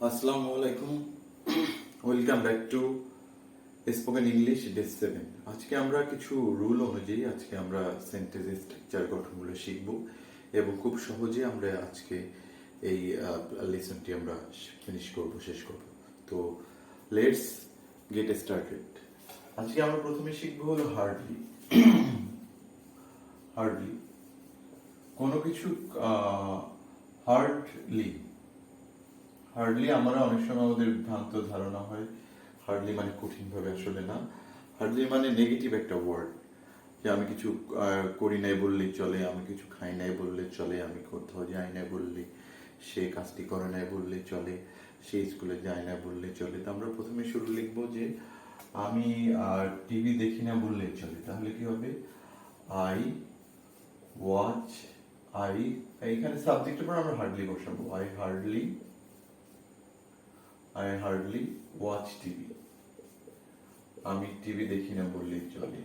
আসসালামু আলাইকুম, welcome back to spoken English day 7। আজকে আমরা কিছু রুল অনুযায়ী আজকে আমরা সেন্টেন্সের স্ট্রাকচার গঠনগুলো শিখব এবং খুব সহজে আমরা আজকে এই লেসনটি আমরা শেষ করব। তো লেটস গেট স্টার্টেড। আজকে আমরা প্রথমে শিখবো হলো হার্ডলি। হার্ডলি কোনো কিছু হার্ডলি হার্ডলি আমরা অনেক সময় আমাদের ভ্রান্ত ধারণা হয় হার্ডলি মানে কঠিন ভাবে, আসলে না। হার্ডলি মানে নেগেটিভ একটা ওয়ার্ড, যে আমি কিছু করি নাই বললেই চলে, আমি কিছু খাই নাই বললে চলে, আমি কোথাও যাই না বললে, সে কাজটি করে নাই বললে চলে, সে স্কুলে যায় না বললে চলে। তো আমরা প্রথমে শুরু লিখবো যে আমি টিভি দেখি না বললে চলে। তাহলে কি হবে? আই ওয়াচ এখানে সাবজেক্টের পর আমরা হার্ডলি বসাবো। I hardly watch TV. আমি টিভি দেখি না বললেই চলে।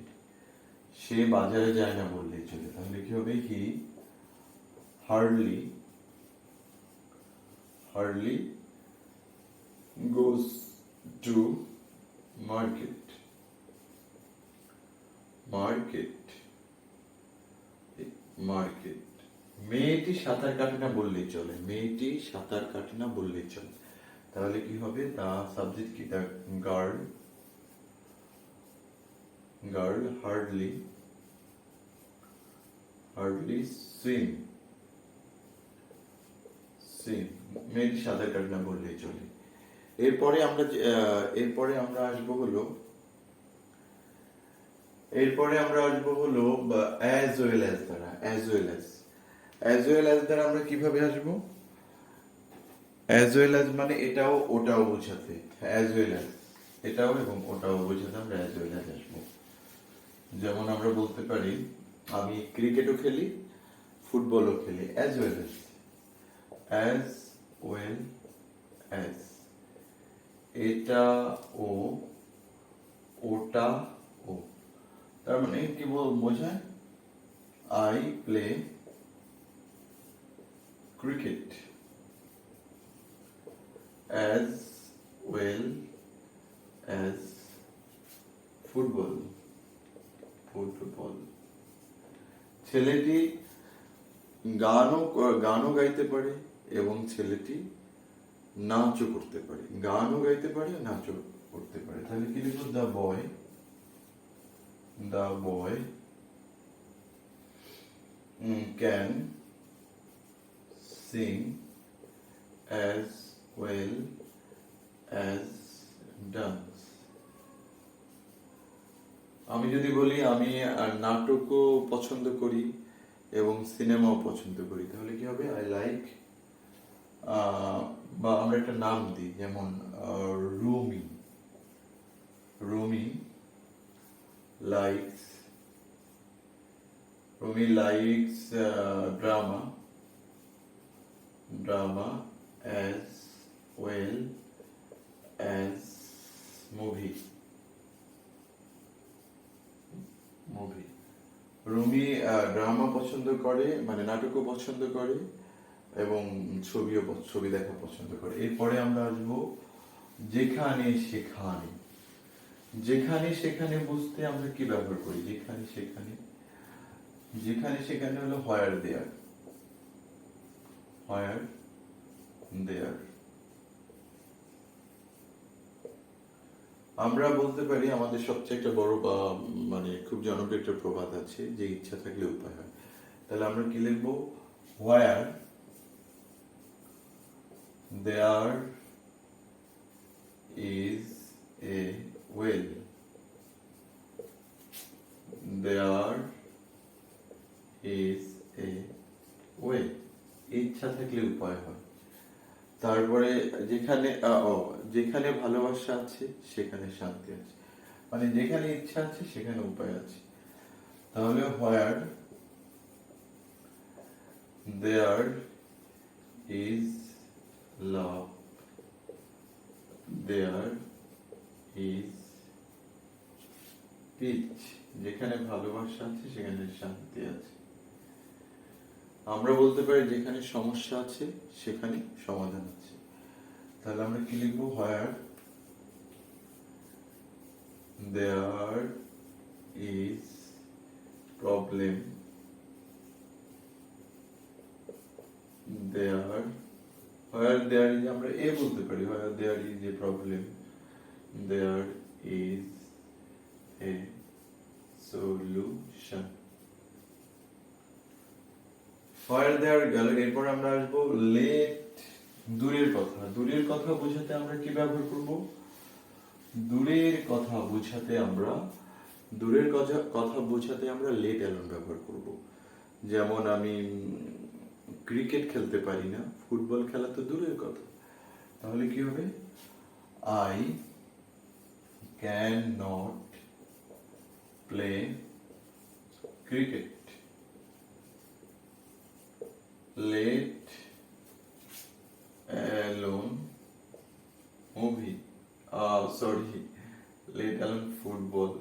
সে বাজারে যায় না বললেই চলে। তাহলে কি হবে? He hardly goes to market. মেয়েটি সাঁতার কাটে না বললেই চলে। মেয়েটি সাঁতার কাটে না বললেই চলে। তাহলে কি হবে? দা সাবজেক্ট কি? The girl hardly swim. মেয়েটি সাঁতার কাটে না বললেই চলে। এরপরে আমরা আসবো হলো অ্যাজ ওয়েল অ্যাজ দ্বারা। অ্যাজ ওয়েল অ্যাজ দ্বারা আমরা কিভাবে আসবো? অ্যাজ ওয়েল অ্যাজ মানে এটাও ওটাও বোঝাতে। অ্যাজ ওয়েল অ্যাজ এটাও এবং ওটাও বোঝাতে আমরা অ্যাজ ওয়েল অ্যাজ আসবো। যেমন আমরা বলতে পারি আমি ক্রিকেটও খেলি, ফুটবলও খেলি। অ্যাজ ওয়েল অ্যাজ এটা ও ওটা ও। তার মানে কি বোঝায়? I play cricket as well as football. ছেলেটি গানও গাইতে পারে এবং ছেলেটি নাচও করতে পারে। গানও গাইতে পারে, নাচও করতে পারে। তাহলে কি লিখবো? The boy can sing as well as dance. আমি যদি বলি আমি নাটকও পছন্দ করি এবং সিনেমাও পছন্দ করি, তাহলে কি হবে? আই লাইক, বা আমরা একটা নাম দিই, যেমন Rumi likes drama as well as movie. Rumi drama পছন্দ করে, মানে নাটকও পছন্দ করে এবং ছবি দেখা পছন্দ করে। এরপরে আমরা আসবো যেখানে সেখানে বুঝতে আমরা কি ব্যবহার করি? যেখানে সেখানে হলো হোয়ার দেয়ার। আমরা বলতে পারি আমাদের সবচেয়ে একটা বড় বা মানে খুব জনপ্রিয় একটা প্রবাদ আছে যে ইচ্ছা থাকলে উপায় হয়। তাহলে আমরা কি লিখবো? Where there is A well. ইচ্ছা থাকলে উপায় হয়। তারপরে যেখানে ভালোবাসা আছে সেখানে শান্তি আছে, মানে যেখানে ইচ্ছা আছে সেখানে উপায় আছে। তাহলে where there is love there is peace. যেখানে ভালোবাসা আছে সেখানে শান্তি আছে। আমরা বলতে পারি যেখানে সমস্যা আছে সেখানে সমাধান আছে। তাহলে আমরা কি লিখবো, where there is problem there, where there is আমরা এ বলতে পারি, where there is a problem there is a solution. Where there গেল, এরপর আমরা আসবো লেট, দূরের কথা। দূরের কথা বোঝাতে আমরা কি ব্যবহার করব, দূরের কথা বোঝাতে আমরা লেট অ্যালোন ব্যবহার করব। যেমন আমি ক্রিকেট খেলতে পারি না, ফুটবল খেলা তো দূরের কথা, তাহলে কি হবে, I can not play cricket. Let alone movie, let alone football.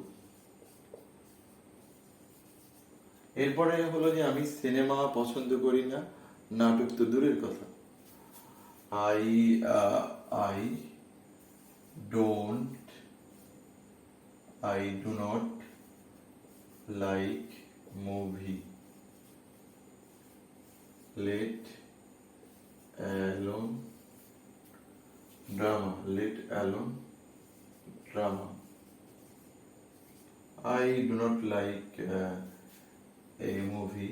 এরপরে হলো যে আমি সিনেমা পছন্দ করি না, নাটক তো দূরের কথা, I I do not like movie. Let alone drama, let alone drama. I do not like এই মুভি,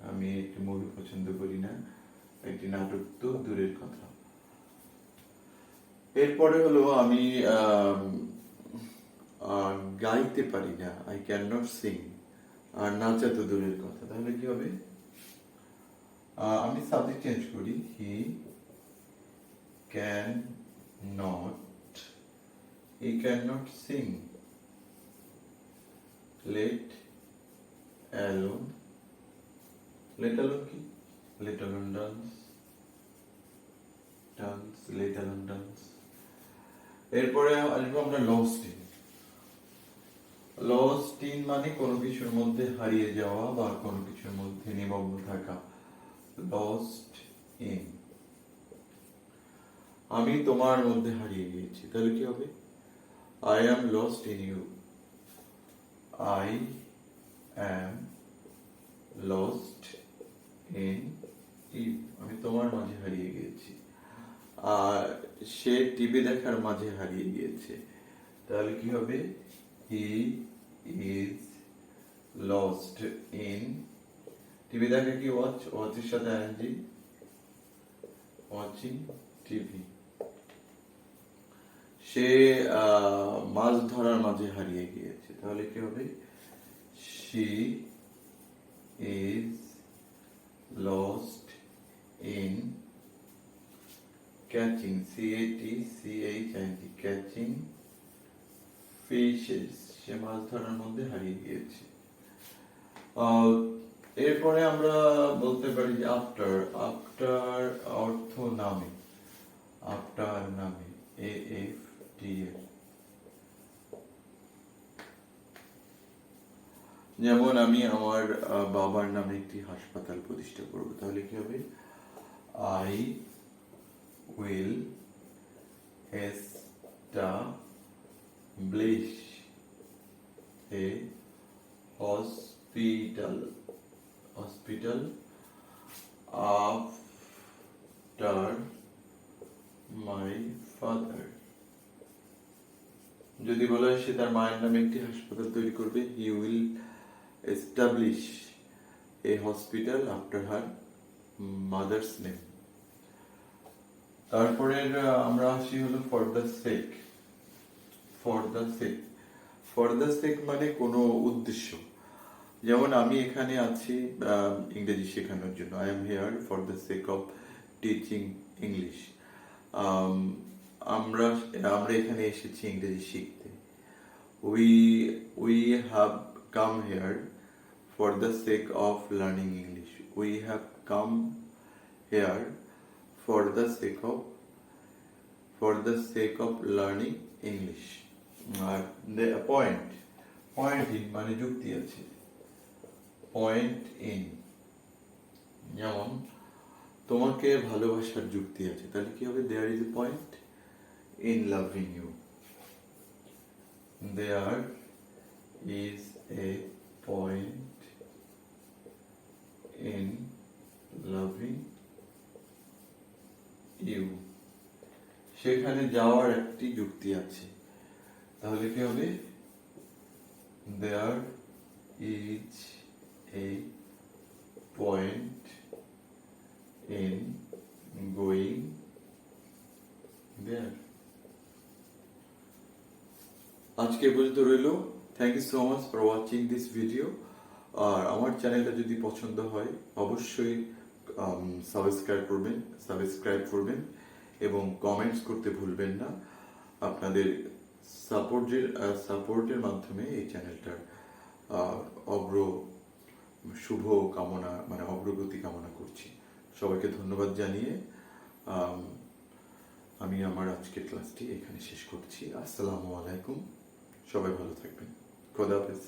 আমি একটি মুভি পছন্দ করি না, একটি নাটক তো দূরের কথা। এরপরে হলো আমি গাইতে পারি না, আই ক্যান নট সিং, আর নাচা তো দূরের কথা, তাহলে কি হবে, আমি সাবজেক্ট চেঞ্জ করি, he can not sing. Let alone কি, লেট অ্যালোন ডান্স। এরপরে আসবো আমরা লস্ট ইন মানে কোনো কিছুর মধ্যে হারিয়ে যাওয়া বা কোনো কিছুর মধ্যে নিমগ্ন থাকা, লস্ট ইন। আমি তোমার মধ্যে হারিয়ে গিয়েছি, তাহলে কি হবে, I am lost in you. I am lost in you, আমি তোমার মাঝে হারিয়ে গিয়েছি। আর সে টিভি দেখার মাঝে হারিয়ে গিয়েছে, তাহলে কি হবে, he is lost in, TV দেখা কি ওয়াচের সাথে আইএনজি, ওয়াচিং টিভি। সে মাছ ধরার মাঝে হারিয়ে গিয়েছে, তাহলে কি হবে, she is lost in catching, catching fishes, সে মাছ ধরার মধ্যে হারিয়ে গিয়েছে। এরপরে আমরা বলতে পারি যে আফটার অর্থ নামে, আফটার নামে, AFTR। যেমন আমি আমার বাবার নামে একটি হাসপাতাল প্রতিষ্ঠা করব, তাহলে কি হবে, I will establish a hospital after my father। যদি বলা হয় সে তার মায়ের নামে একটি হাসপাতাল তৈরি করবে, he will establish a hospital after her mother's name। তারপরে আমরা আসি হলো ফর দ্য সেক মানে কোনো উদ্দেশ্য। যেমন আমি এখানে আছি ইংরেজি শেখানোর জন্য, I am here for the sake of teaching English. আমরা এখানে এসেছি ইংরেজি শিখতে। We have come here for the sake of learning English. We have come here for the sake of learning English। আর point in মানে যুক্তি আছে, point in। যেমন তোমাকে ভালোবাসার যুক্তি আছে, তাহলে কি হবে? There is a point in loving you. There is a point in loving you. সেখানে যাওয়ার একটি যুক্তি আছে, তাহলে কি হবে? There is a point in going there. আজকে পর্যন্ত রইলো। Thank you so much for watching this video. আর আমার চ্যানেলটা যদি পছন্দ হয় অবশ্যই সাবস্ক্রাইব করবেন এবং কমেন্টস করতে ভুলবেন না। আপনাদের সাপোর্টের মাধ্যমে এই চ্যানেলটার শুভ কামনা, মানে অগ্রগতি কামনা করছি। সবাইকে ধন্যবাদ জানিয়ে আমি আমার আজকের ক্লাসটি এখানে শেষ করছি। আসসালামু আলাইকুম। সবাই ভালো থাকবেন। খোদা হাফেজ।